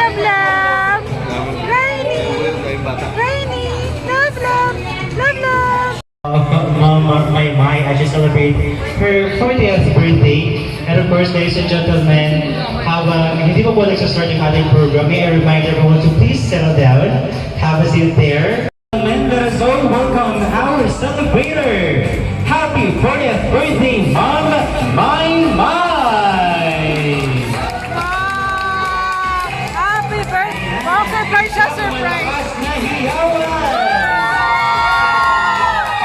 love, love. Rainy. Rainy. Love, love. Love, love. Mom Mai as she celebrate her 40th birthday. And of course, ladies and gentlemen, hindi pa po nagsastart yung ating program, may I remind everyone to please settle down, have a seat there. And let us all welcome our celebrator. Happy 40th birthday, Mom Mai. Happy birthday. Okay, birthday surprise.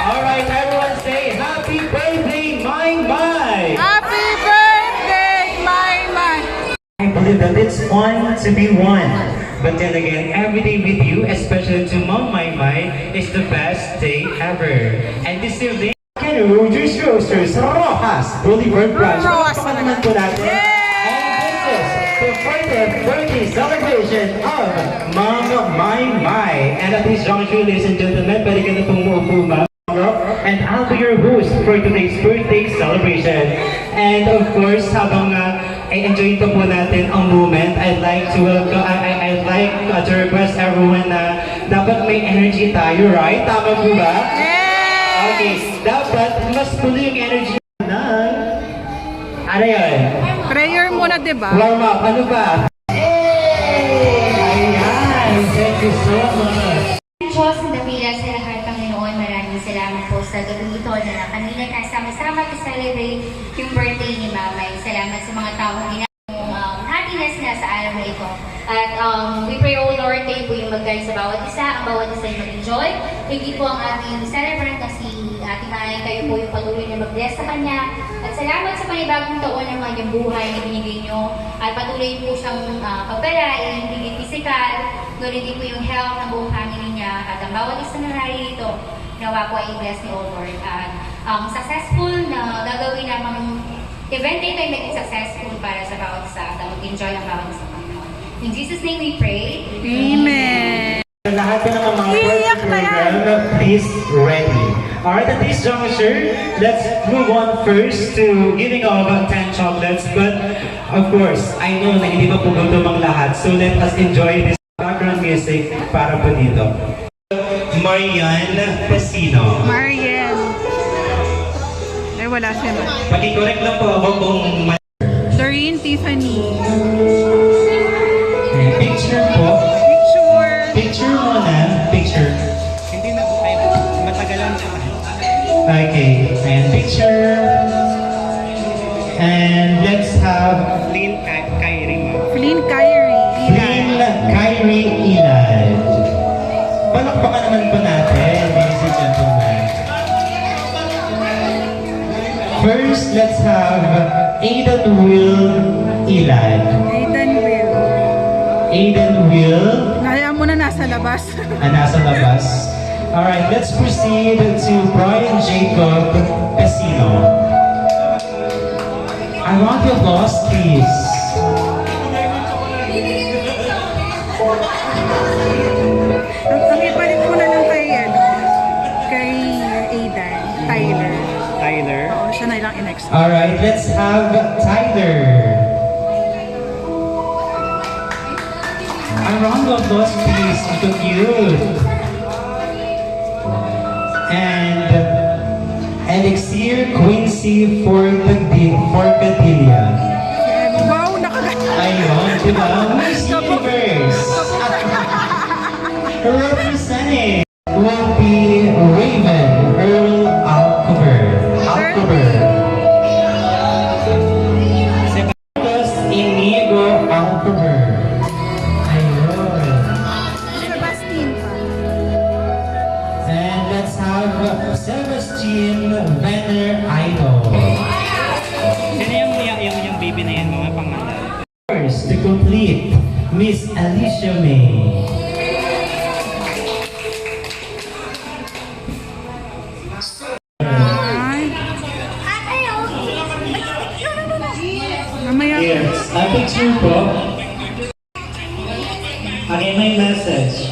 Alright, everyone say happy birthday, Mai. Happy birthday, Mai. I believe that it's fun to be one. But then again, every day with you, especially to Mom Mai, is the best day ever. And this evening, Rogers Roasters, Rojas, Boulevard Branch. Pagpapanaman po natin. And this is the 40th birthday celebration of Mom Mai. And at this juncture, ladies and gentlemen, pwede ka na pong muupo, ma'am. And I'll be your host for today's birthday celebration. And of course, habang i-enjoy ito po natin ang moment, I'd like to request everyone na dapat may energy tayo, right? Tama po ba? Okay, dapat mas tuloy yung energy na ano yun? Prayer muna, diba? Warm up, ano ba? Ayan, thank you so much. Diyos ang dakila sa lahat, Panginoon, maraming salamat po sa gabi ito na kanina tayo sama-sama to-celebrate yung birthday ni Mamay. Salamat sa mga taong happiness na sa araw na ito. At we pray, O Lord, kayo po yung mag-guide sa bawat isa, ang bawat isa yung mag-enjoy. Hindi po ang ating celebrant na si Ate Mai, kayo po yung patuloy na mag-bless sa kanya. At salamat sa panibagong taon ng kanyang buhay na binigay nyo. At patuloy po siyang pagpalain, hindi physical, doon hindi po yung health ng buong family niya. At ang bawat isa na narito, nawa po ay i-bless ni O Lord. At successful na gagawin namang event ito ay maging successful para sa bawat isa at mag-enjoy ang bawat isa. In Jesus' name we pray. Amen. Lahat po ng mga program, please ready. Alright, at this juncture, let's move on first to giving out 10 chocolates. But of course, I know na hindi pa po gutom ang lahat. So let us enjoy this background music para po dito. Marian Pesino. Marian. Ay, wala siya na. Pag-correct lang po ako kung Doreen Tiffany. Picture po. Picture muna. Picture. Hindi na po kayo. Matagalan siya. Okay. And picture. And let's have Flynn Kyrie. Flynn Kyrie. Flynn Kyrie Ilan. Palakpakan naman po natin, ladies and gentlemen. First, let's have Aidan Will Ilan. Aidan Will. Kaya mo na nasa labas. Nasa labas. Alright, let's proceed to Brian Jacob Pesino. I want your applause, please. Ang ipalit mo na lang kay Aidan. Tyler. Oo, siya na lang in-next. Alright, let's have Tyler. A round of applause, please. So cute. And Elixir Quincy Forcadilla. Wow, nakaganda. Ayun, diba? Miss Universe. Representing will be Raven Earl Alcover. Carlos Inigo Alcover. Sebastian pa. And let's have Sebastian Venner Idol. Sino yung baby na yan, mga pangalan? First, to complete, Miss Alicia May. Yes, a picture po. Okay, may message.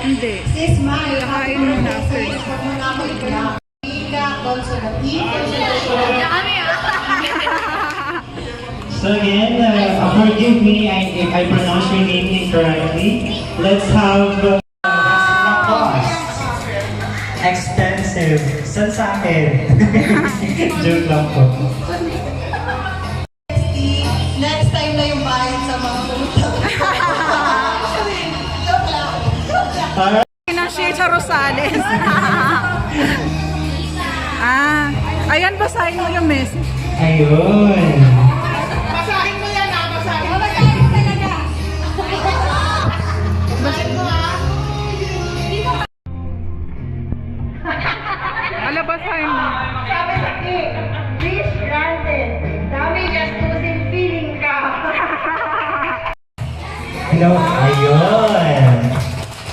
Hindi. Sis Mai, Kakain mo na first. So again, Forgive me if I pronounce your name incorrectly. Let's have cost. Expensive. San sa akin? Joke lang po. Next time na yung bayan sa mga utang. Joke lang. Pinashare sa Rosales. Ayan, basahin mo yung message. Ayun. Basahin mo yan ha, basahin mo. Babasahin mo talaga. Ala, basahin mo. Sabi sa cake, please granted. Dami gastusin feeling ka. Hello. Ayun.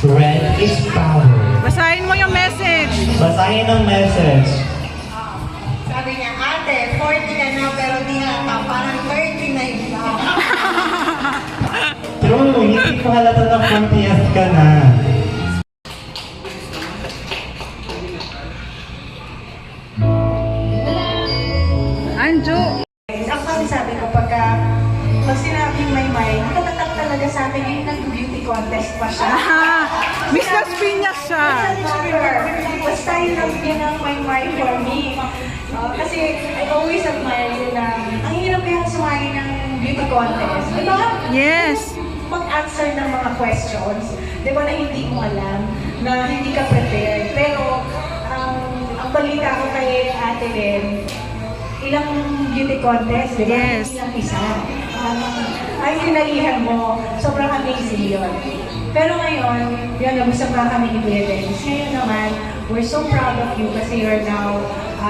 Red is power. Basahin mo yung message. Basahin ang message. Sabi niya, ate, 40 ka na pero di halata, parang 30 na iba. True, hindi ko halata na 40th ka na. Anjo. Actually, sabi ko, pag sinabing may, nakatatak talaga sa akin yung nag-beauty contest pa siya. Miss Las Piñas siya. Basta yun lang yun ang may for me. Kasi I always admire yun na ang hirap kayang sumali ng beauty contest. Diba? Yes. Mag-answer ng mga questions. Diba na hindi mo alam, na hindi ka prepared. Pero ang balita ko kay Ate Len, ilang beauty contest, diba? Yes. Ilang isa. Ay, sinalihan mo. Sobrang amazing yun. Pero ngayon, yun, nag-usap nga kami ni Kuya Dennis. Ngayon naman, we're so proud of you kasi you're now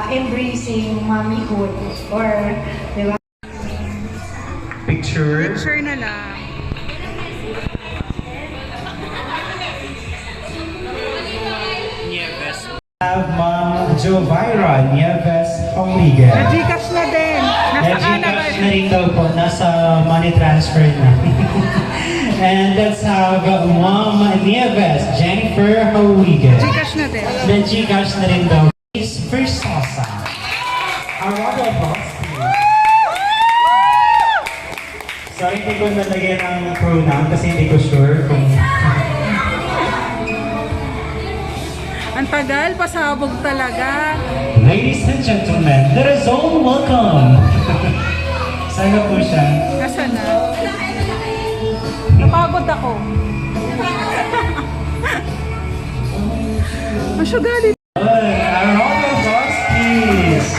embracing mommyhood. Or, di ba? Picture. Picture na lang. Nieves. Have Ma'am Jovira Nieves Pauliga. Na-Gcash na din. Nasa Canada. Gcash na rin daw po. Nasa money transfer na. And let's have Ma'am Nieves Jennifer Pauliga. Gcash na din. Na-Gcash na rin daw. Is Versosa. A round of applause, please. Sorry, hindi ko nalagyan ang pronoun kasi hindi ko sure kung... Ang tagal, pasabog talaga. Ladies and gentlemen, let us all welcome. Sana po siya. Nasaan na? Napagod ako. Ang sugali. Good. A round of applause, please.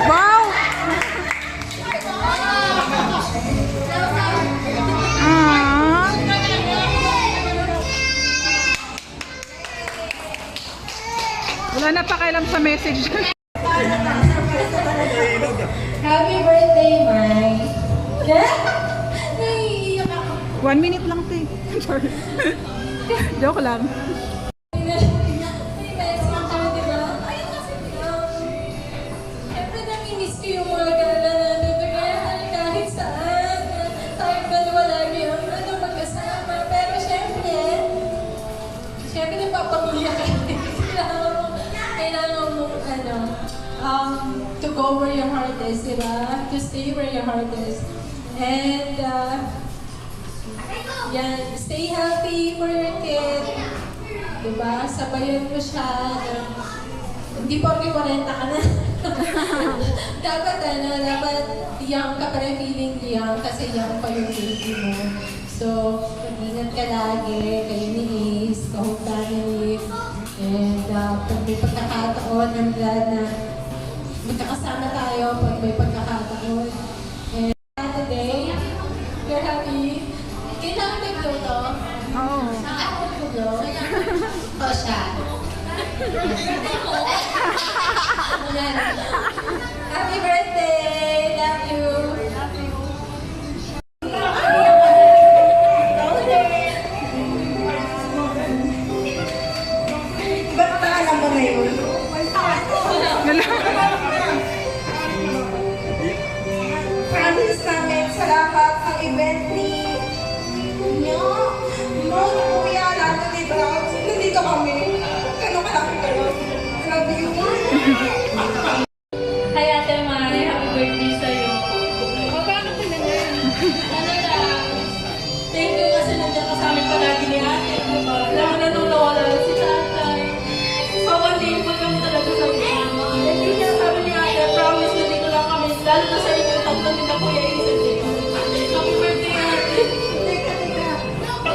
Wow! Ah. Wala na pakialam sa message. Happy birthday, Mai. Naiiyak ako. 1 minute lang, te. Sorry. Joke lang. Siyempre, nami-miss ko yung mga gala natin. Kaya kahit saan, kahit dalawa lagi yung magkasama. Pero siyempre napapanguya ka. Kailangan mong, to go where your heart is, diba? To stay where your heart is. And, yan, stay healthy for your kid. Diba? Sabayan mo siya. Hindi porke 40 ka na. dapat young ka pa rin, feeling young kasi young pa yung baby mo. So, mag-ingat ka lagi, kayo ni Ace, kahong family. And pag may pagkakataon, I'm glad na magkakasama tayo pag may pagkakataon. And today, you're happy. Kailangan may glow to? Oo. Ako may glow? O siya. Ayan. Happy birthday! Love you! Ba't naalam mo na yun? Promise namin, salamat sa event ni Kuya, lalo ni Brown. Nandito kami. Gano'ng kalaki kayo. Love you. Hi, Ate Mai. Lalo na sa inyo, tatlo din na Kuya Hazel. Happy birthday, Ate. Happy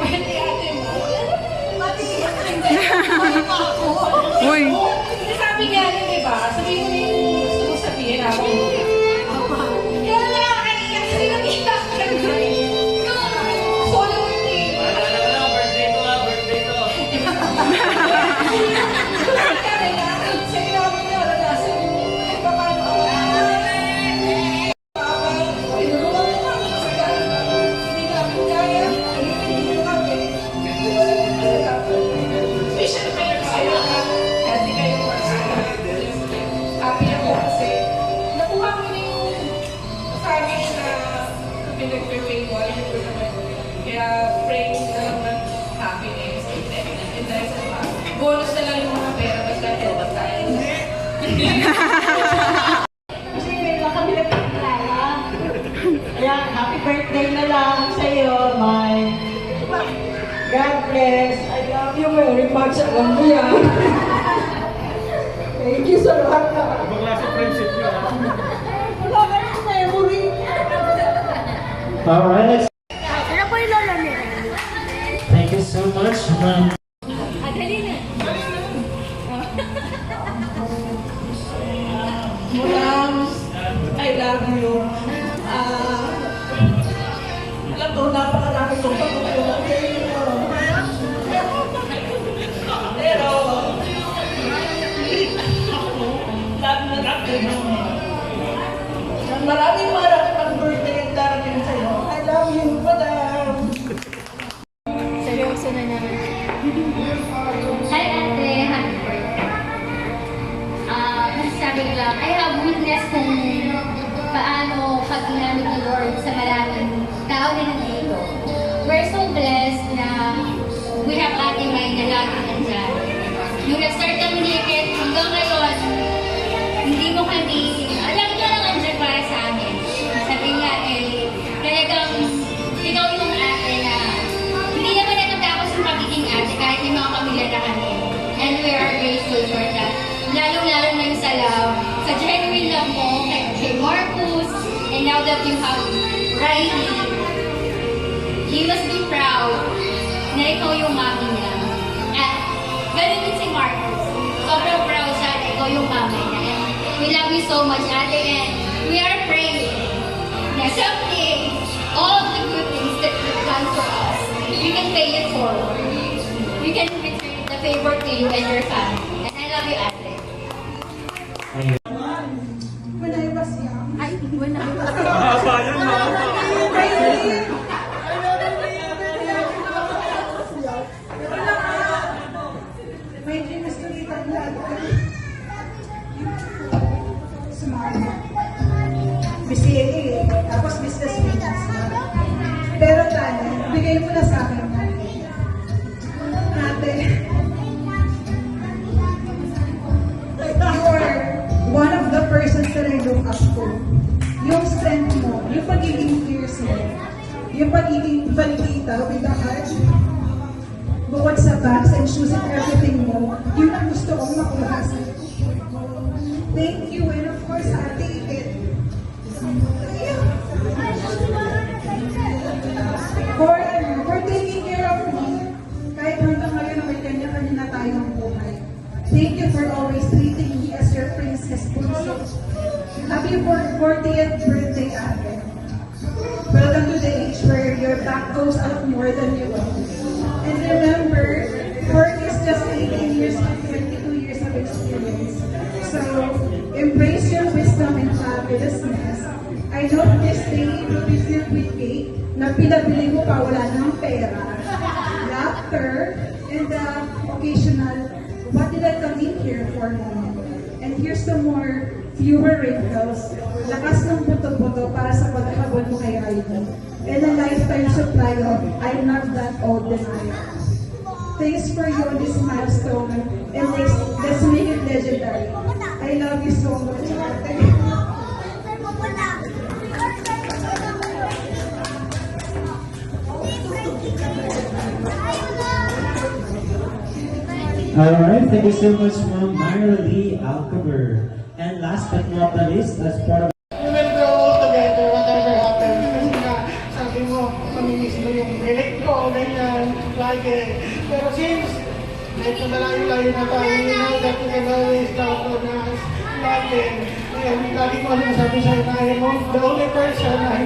birthday, Ate mo. Uy. Sabi niya, di ba? Sabihin mo yung gusto mo sabihin ako. Kaya na nakakaiyak. Sabi na iyak. Solo birthday. Birthday to ha, birthday to. Kaya pray na lang ng happiness and dahil sa bonus na lang yung mga pera basta dapat tayo. Kasi kailan kami nagkakilala. Kaya happy birthday na lang sa iyo, my. God bless. I love you very much. Alam mo yan. Thank you sa lahat na. Ibang klase friendship nyo ha. Wala ka ng memory. Alright, let's Ano po yung lola niya? thank you so much, ma'am. Dali na. Moms, I love you. Alam ko, napakarami kong pagkukulang sa inyo. Pero, love na love mo. Maraming pag-birthday ang darating sa'yo. I love you, madam. Seryoso na naman. Hi ate, happy birthday. Masasabi ko lang, I have witnessed kung paano pag ginamit ni Lord sa maraming tao na nandito. We're so blessed na we have Ate May na lagi nandyan. Nung nag-start kami ni Eket, hanggang ngayon, hindi mo kami, alam ka lang andyan para sa amin. Sabi nga talagang ikaw yung ate na hindi naman natatapos yung pagiging ate kahit may mga pamilya na kami. And we are grateful for that. Lalo-lalo na yung sa genuine love mo kay Marcus, and now that you have Riley, he must be proud na ikaw yung mami niya. At ganun din si Marcus. Sobrang proud siya na ikaw yung mami niya. And we love you so much, ate, and we are praying na someday, all the good things that you've done for us, we can pay it forward. We can return the favor to you and your family. And I love you, ate. When I was young, Mahaba yan, mahaba. my dream is to meet a smart. BCA, tapos business finance. Pero tani, bigay mo na sa akin. Ate, you are one of the persons that I look up to. Yung strength mo, yung pagiging fierce mo, yung pagiging validita with the heart, bukod sa bags and shoes and everything mo, yun ang gusto kong makuha sa iyo. Thank you, and of course, Ate Ed. For taking care of me, kahit hanggang ngayon may kanya-kanya na tayong buhay. Thank you for always treating me as your princess bunso. Happy 40th birthday, Ate. Welcome to the age where your back goes out more than you want. And remember, 40 is just 18 years and 22 years of experience. So, embrace your wisdom and fabulousness. I know this day will be filled with cake na pinabili mo pa wala ng pera, laughter, and the occasional, what did I come in here for moment? And here's the fewer wrinkles, lakas ng buto-buto para sa paghabol mo kay Raito, and a lifetime supply of I'm not that old denial. Thanks for you on this milestone, and let's make it legendary. I love you so much, Ate. Alright, thank you so much, Ma'am Myra Lee Alcaber. And last last but not the least, as part of You will grow together, whatever happens. Kasi nga, sabi mo, mamimiss mo yung elect ko, ganyan, lagi. Pero since, medyo malayo-layo na tayo, you know that you can always count on us, lagi. And lagi ko ano sabi sa'yo na I am the only person na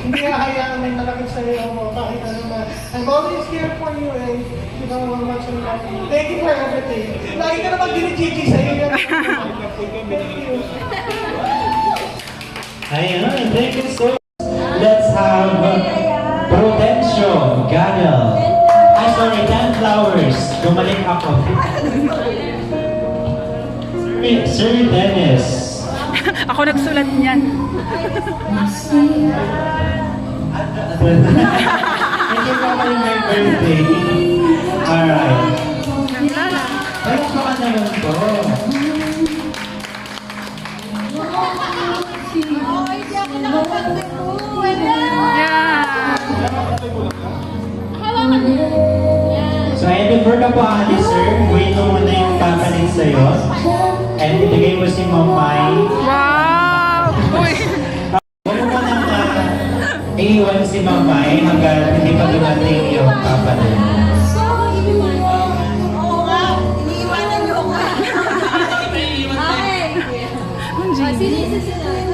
hindi hahayaan may malapit sa'yo mo kahit ano na. I'm always here for you and you know how much I love you. Thank you for everything. Lagi ka naman gini-gigi sa'yo yan. Thank you. Ayan, thank you so much. Let's have Prudencio Gadel. Ay, sorry, Dan Flowers. Gumaling ako. Sir Dennis. Ako nagsulat niyan. Thank you for my birthday. Alright. Ay, baka naman po. Yeah. So, and before ka po aalis, sir, wait mo muna yung papalit sa'yo. And ibigay mo si Ma'am Mai. Wow! Uy! Huwag mo nang iiwan si Ma'am Mai hanggang hindi pa dumating yung papalit.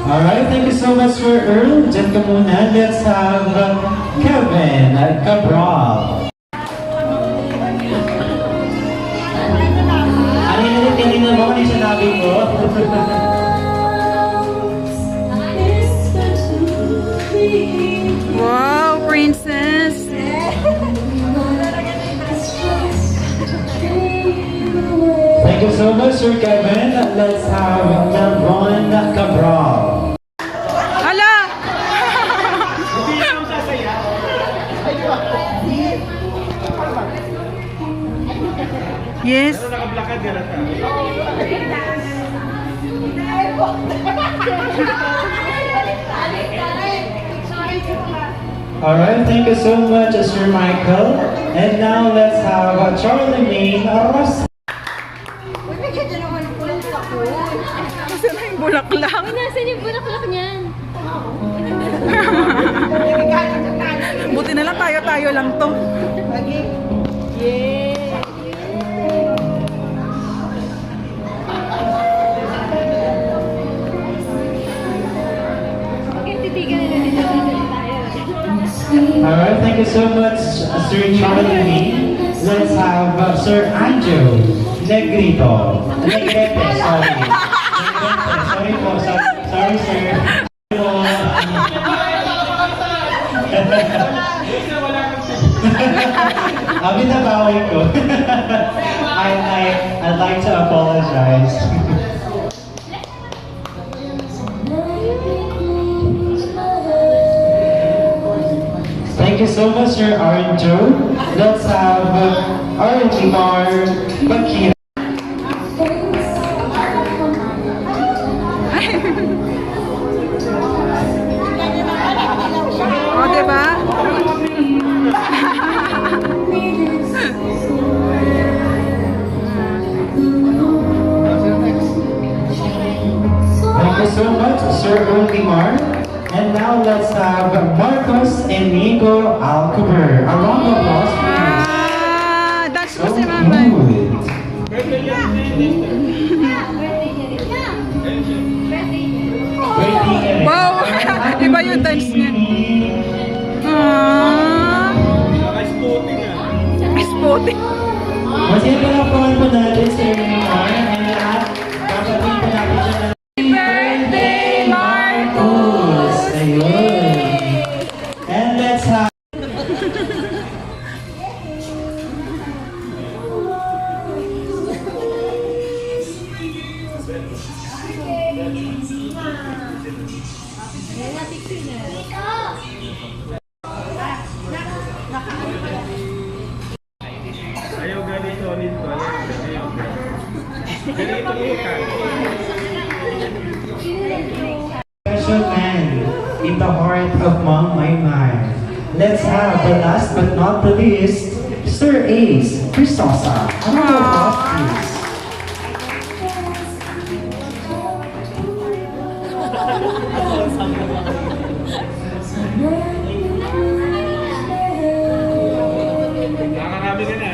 Alright, thank you so much for Earl. Diyan ka muna. Let's have Kevin Cabral. Tinignan mo kung yung sinabi ko. Wow, princess! Thank you so much, Sir Kevin. Let's have Melron Cabral. Hala! Yes. Alright, thank you so much, Sir Michael. And now let's have Charlemagne Ross. Kasi na yung bulaklak. Nasaan yung bulaklak niyan? Buti na lang tayo lang to. Alright, thank you so much, Sir Charlemagne. Let's have Sir Anjo Negrito. Negrete, sorry. Negrete, sorry po, sorry sir. Binabawi ko. I'd like to apologize. Thank you so much, Sir Arjo. Let's have Arjimar Bakira. O, diba? Thank you so much, Sir Arjimar. And now let's have Marcos Enigo Alcover. A round of applause, please. Dance mo So si Mamay. good. Birthday Wow! Iba yung dance niya. Spotting. Masaya pa lang po natin sa Neymar. And lahat, kapatid po natin siya ng Birthday, Marcos! Ayun. And let's have Ayaw ganito ulit ko. Ganito ulit. special man in the heart of Ma'am Maymay. Let's have the last but not the least, Sir Ace Crisosa. A round of applause, please. Nakarami ka na.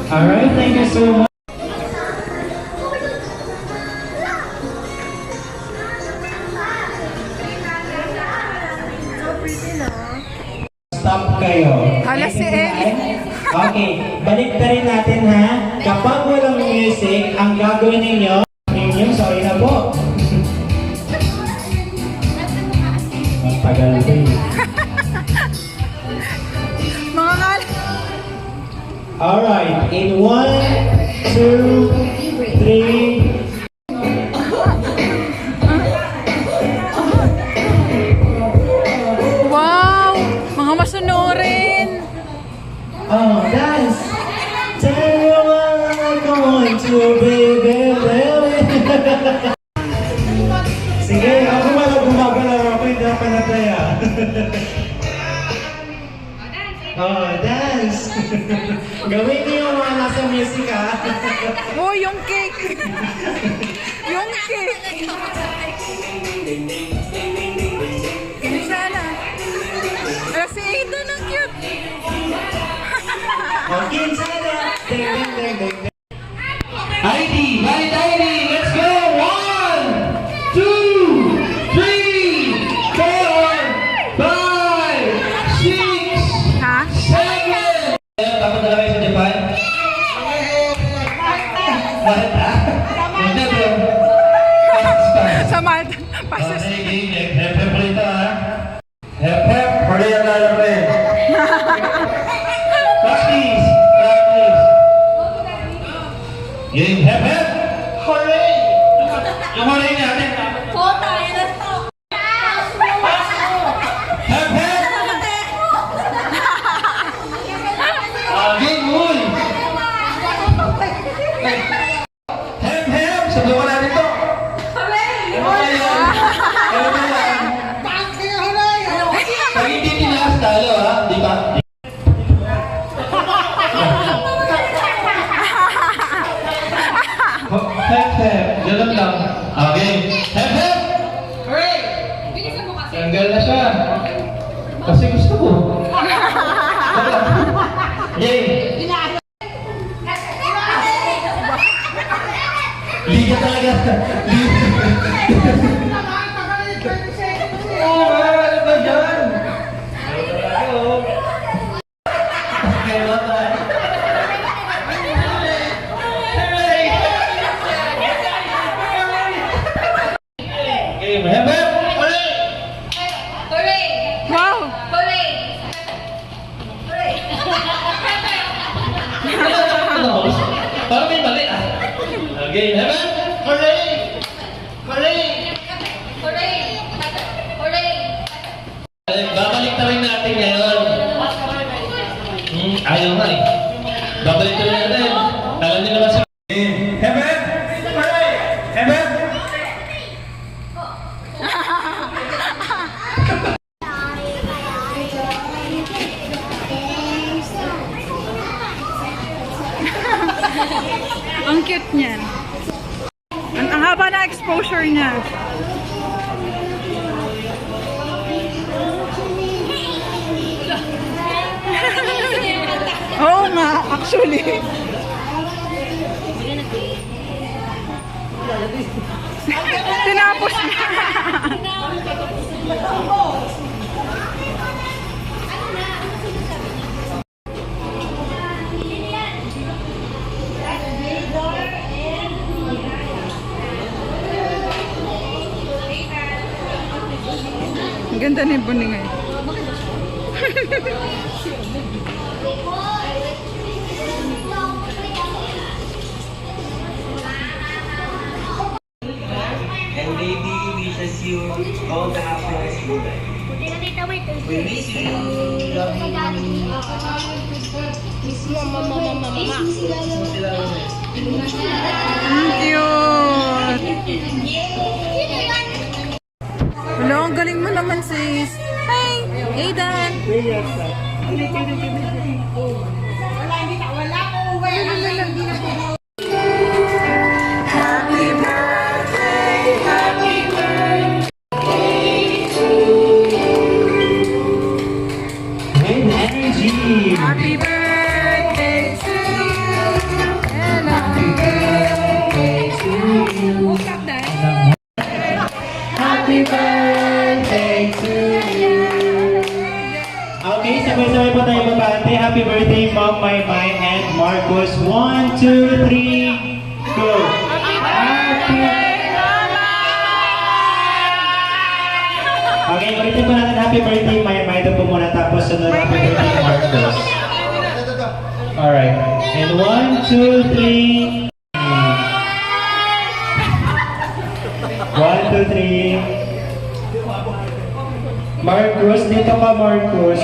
Alright, thank you so much. Stop kayo. Hala si Ellie. Okay, balik na rin natin ha. Kapag walang music, ang gagawin ninyo, sorry na po. Magtagal ba eh. Mga ngal. Alright, in 1, 2, 3. Wow! Mga masunurin. Oh, dance! Tell me what I'm going to, baby, baby. Sige, ako wala gumagalaw ako, hindi ako panataya. Oh, dance! Gawin niyo yung mga nasa music, ha? Oh, yung cake. Yung cake. Sana. Si Aiden, ang cute. Okay, sana! Ding, ding, ding, ding, ding. ID, right ID, let's go! 1, 2, 3, 4, 5, 6, Ha? 7. Papunta na kayo sa Japan? Bakit ha? Hindi bro. Sa Malta. Pasas. Hep hep ulit ha. Hep hep. Huli ang lalapin. Practice. Practice. Game hep hep. Hooray! Yung hooray natin. Hep hep. Game uy. Hep hep. Subukan natin to. Pag hindi tinaas talo ha, di ba? Hep hep, ganun lang. Okay. Hep hep! Hooray! Tanggal na siya. Kasi gusto ko. Yay! Liga talaga. Oo nga, ano ba dyan? Okay, bye-bye. Okay, hep hep! Hooray! Wow! Parang may mali ah. Okay, hep hep! Hooray! Hooray! Babalik na rin natin ngayon. Ayaw nga eh. Babalik na rin natin. Alam niyo naman sa... Hep hep! Hooray! Hep hep! Ang cute niyan. Ang haba na exposure niya. Oo nga, actually. Tinapos niya. Ang ganda ni Buning ngayon. And maybe wishes you all the happiness in life. We miss you. Ang cute! Wala, ang galing mo naman sis. Hi! Aidan! birthday, Mom Maymay and Marcos. 1, 2, 3, go! Okay, ulitin po natin happy birthday, Maymay. Ito po muna tapos sunod happy birthday, Marcos. Alright. And 1, 2, 3. 1, 2, 3. Marcos, dito ka Marcos.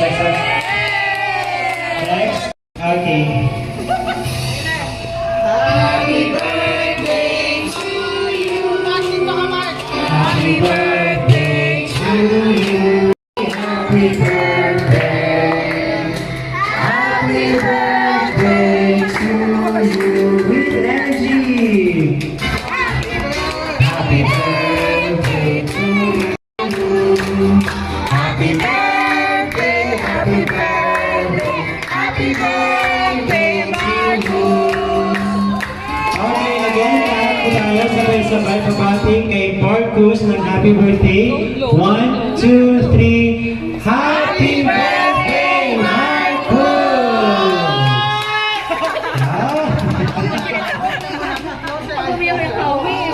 Next. Okay. Happy birthday to you. Happy birthday to you. Happy birthday. Happy birthday to you. With energy. Happy birthday to you. Happy birthday, happy birthday, happy birthday to you. Okay, again, lahat po tayo sabay-sabay pabating kay Marcos ng happy birthday. 1, 2, 3, happy birthday, Marcos! Umiyak yung kawin.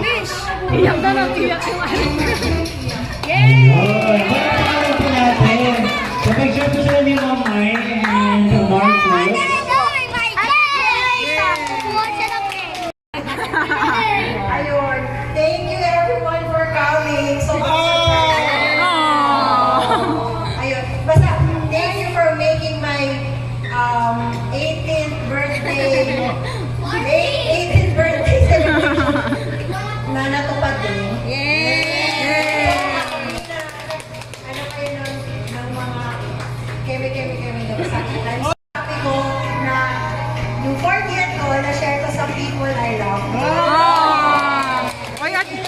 Mish! Iyak na lang, iyak yung Ayun, pagkakaroon po natin. So, picture po sila ni Mamay and Marcos. Ayun. Thank you everyone for coming. So surprise. Ayun. Basta, thank you for making my 18th birthday. 18th birthday celebration na natupad din. Ano kayo ng mga kemi na masakitan. Sabi ko na yung 40th ko, na-share ko sa people I love. Thank you.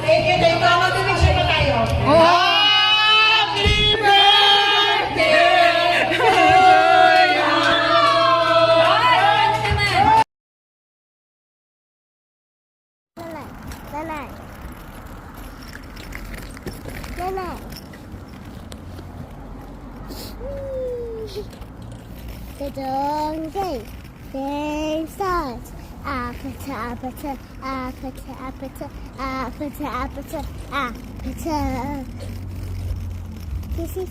Thank you. Mag-picture pa tayo. The donkey, they starts. Appeta, appeta, appeta, appeta, appeta, appeta, appeta. Kissy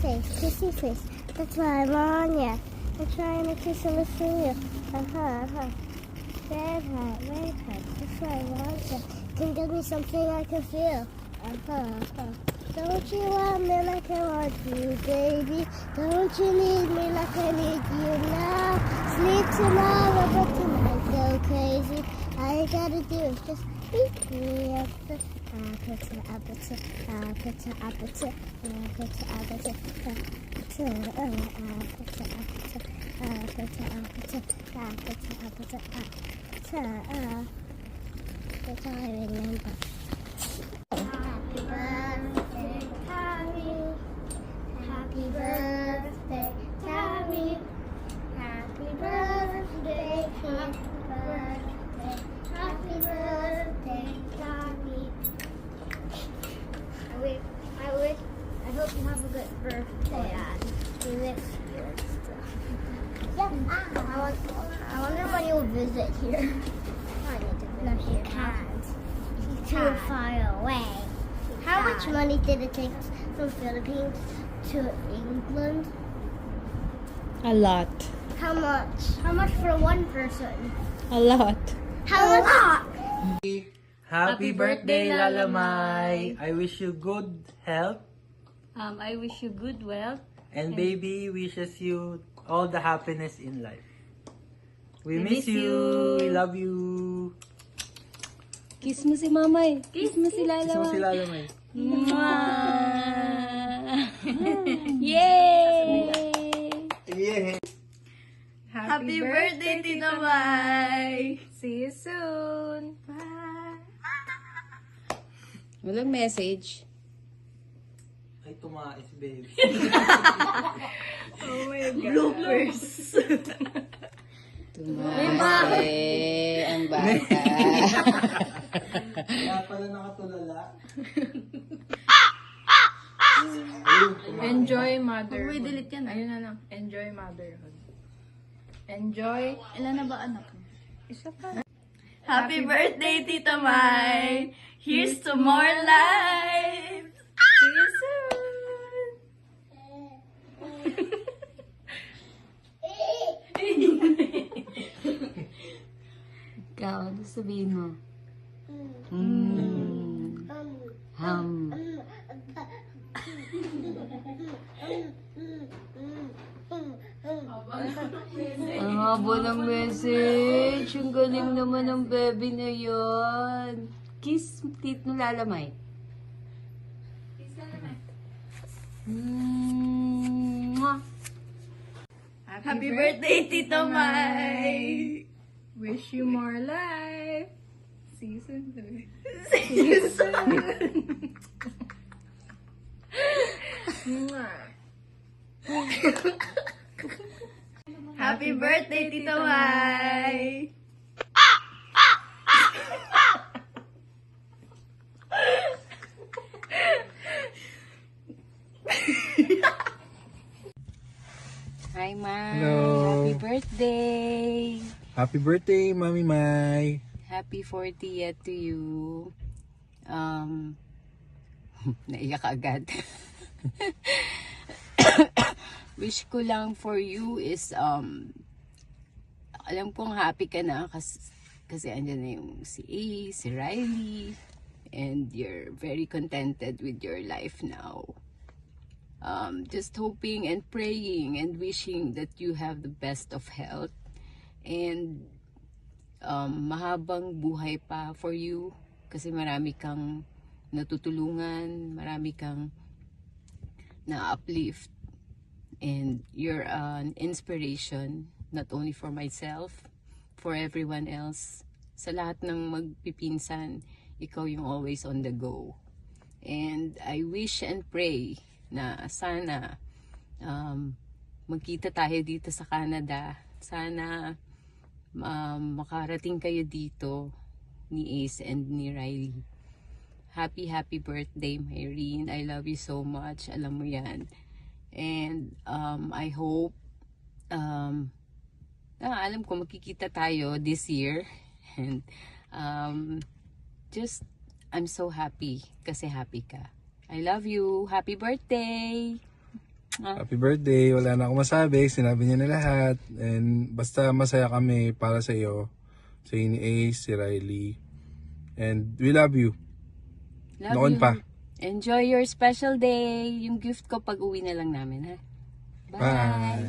face. That's why I'm on ya. I'm trying to kiss and listen you. Red heart, that's why I want ya. Can give me something I can feel. Don't you want me like I want you, baby? Don't you need me like I need you now? Sleep tomorrow, but tonight go crazy. All you gotta do is just beat me up. That's all I remember. Happy birthday, Tommy. Happy birthday, Tommy. Happy birthday, happy birthday, happy birthday, Tommy. I hope you have a good birthday and you live here still. Yeah, I wonder when you'll visit here. I need to visit. No, he can't. He's too far away. How much money did it take from Philippines to England? A lot. How much? How much for one person? A lot. How much? Happy birthday, Lalamay! I wish you good health. I wish you good wealth. And baby wishes you all the happiness in life. We miss miss you. We love you. Kiss mo si Mamay. Kiss mo si Kiss mo Lala. si Lalamay. Yay! Yeah. Happy birthday, Tita Mai! See you soon! Bye! Walang message. Ay, tumais, babe. Oh my God! Bloopers! Tumay ang bata. Kaya pala nakatulala. Enjoy motherhood. Uy, delete yan. Ayun na lang. Enjoy motherhood. Enjoy. Ilan na ba anak mo? Isa pa. Happy birthday, Tita Mai! Here's to more life! See you soon. Ikaw, ano sabihin mo? Ang haba ng message. Ang galing naman ng baby na yon. Kiss, tit no lalamay. Kiss lalamay. Happy birthday, Tito Mai! Wish you more life. See you soon. See you soon. Happy birthday, Tito Mai! Hi, Mai. Hello. Happy birthday. Happy birthday, Mami Mai. Happy 40th to you. Naiyak agad. Wish ko lang for you is, alam kong happy ka na kasi andyan na yung si A, si Riley, and you're very contented with your life now. Just hoping and praying and wishing that you have the best of health and mahabang buhay pa for you kasi marami kang natutulungan, marami kang na-uplift, and you're an inspiration not only for myself, for everyone else. Sa lahat ng magpipinsan, ikaw yung always on the go. And I wish and pray na sana magkita tayo dito sa Canada. Sana makarating kayo dito ni Ace and ni Riley. Happy birthday, Myrene. I love you so much. Alam mo yan. And I hope alam ko magkikita tayo this year. And just I'm so happy kasi happy ka. I love you. Happy birthday. Happy birthday. Wala na akong masabi. Sinabi niya na lahat. And basta masaya kami para sa iyo. Sa ni Ace, si Riley. And we love you. Love Noon you. pa. Enjoy your special day. Yung gift ko pag uwi na lang namin, ha? Bye. Bye.